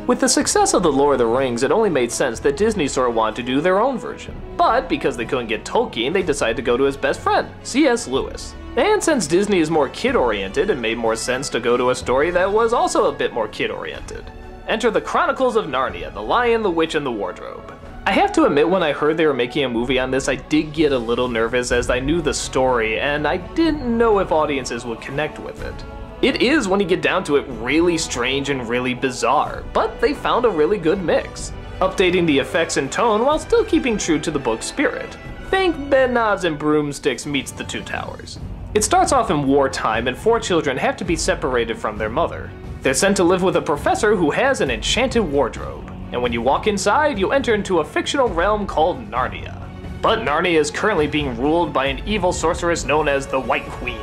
With the success of The Lord of the Rings, it only made sense that Disney sort of wanted to do their own version. But because they couldn't get Tolkien, they decided to go to his best friend, C.S. Lewis. And since Disney is more kid-oriented, it made more sense to go to a story that was also a bit more kid-oriented. Enter the Chronicles of Narnia, The Lion, the Witch, and the Wardrobe. I have to admit, when I heard they were making a movie on this, I did get a little nervous as I knew the story, and I didn't know if audiences would connect with it. It is, when you get down to it, really strange and really bizarre, but they found a really good mix, updating the effects and tone while still keeping true to the book's spirit. Think Bedknobs and Broomsticks meets The Two Towers. It starts off in wartime, and 4 children have to be separated from their mother. They're sent to live with a professor who has an enchanted wardrobe, and when you walk inside, you enter into a fictional realm called Narnia. But Narnia is currently being ruled by an evil sorceress known as the White Queen.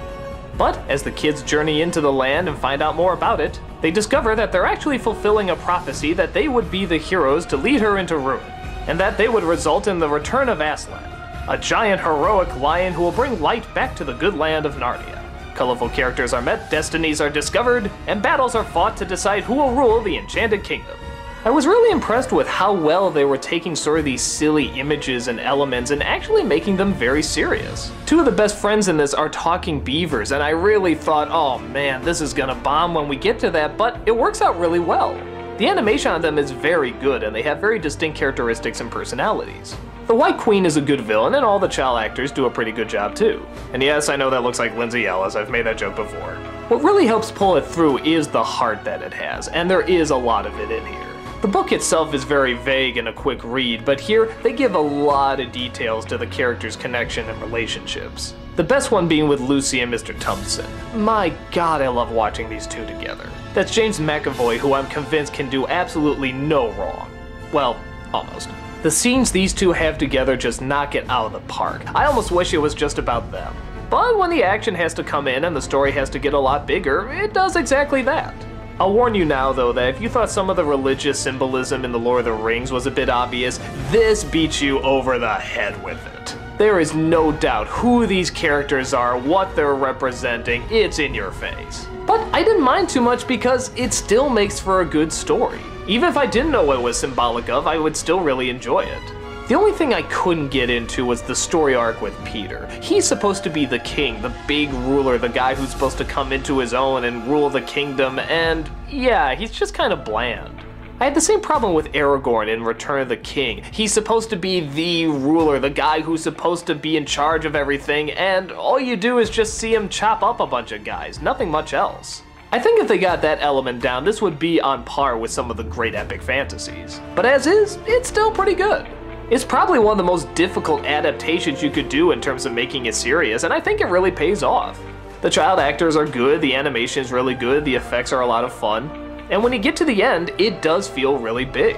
But as the kids journey into the land and find out more about it, they discover that they're actually fulfilling a prophecy that they would be the heroes to lead her into ruin, and that they would result in the return of Aslan, a giant heroic lion who will bring light back to the good land of Narnia. Colorful characters are met, destinies are discovered, and battles are fought to decide who will rule the Enchanted Kingdom. I was really impressed with how well they were taking sort of these silly images and elements and actually making them very serious. 2 of the best friends in this are talking beavers, and I really thought, oh man, this is gonna bomb when we get to that, but it works out really well. The animation on them is very good, and they have very distinct characteristics and personalities. The White Queen is a good villain, and all the child actors do a pretty good job too. And yes, I know that looks like Lindsay Ellis, I've made that joke before. What really helps pull it through is the heart that it has, and there is a lot of it in here. The book itself is very vague and a quick read, but here they give a lot of details to the characters' connection and relationships. The best one being with Lucy and Mr. Thompson. My god, I love watching these 2 together. That's James McAvoy, who I'm convinced can do absolutely no wrong. Well, almost. The scenes these 2 have together just knock it out of the park. I almost wish it was just about them. But when the action has to come in and the story has to get a lot bigger, it does exactly that. I'll warn you now though that if you thought some of the religious symbolism in The Lord of the Rings was a bit obvious, this beats you over the head with it. There is no doubt who these characters are, what they're representing, it's in your face. But I didn't mind too much because it still makes for a good story. Even if I didn't know what it was symbolic of, I would still really enjoy it. The only thing I couldn't get into was the story arc with Peter. He's supposed to be the king, the big ruler, the guy who's supposed to come into his own and rule the kingdom, and yeah, he's just kind of bland. I had the same problem with Aragorn in Return of the King. He's supposed to be the ruler, the guy who's supposed to be in charge of everything, and all you do is just see him chop up a bunch of guys, nothing much else. I think if they got that element down, this would be on par with some of the great epic fantasies. But as is, it's still pretty good. It's probably one of the most difficult adaptations you could do in terms of making it serious, and I think it really pays off. The child actors are good, the animation is really good, the effects are a lot of fun, and when you get to the end, it does feel really big.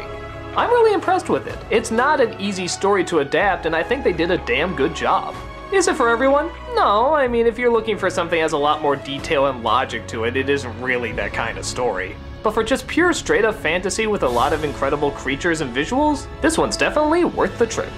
I'm really impressed with it. It's not an easy story to adapt, and I think they did a damn good job. Is it for everyone? No, I mean, if you're looking for something that has a lot more detail and logic to it, it isn't really that kind of story. But for just pure straight up fantasy with a lot of incredible creatures and visuals, this one's definitely worth the trip.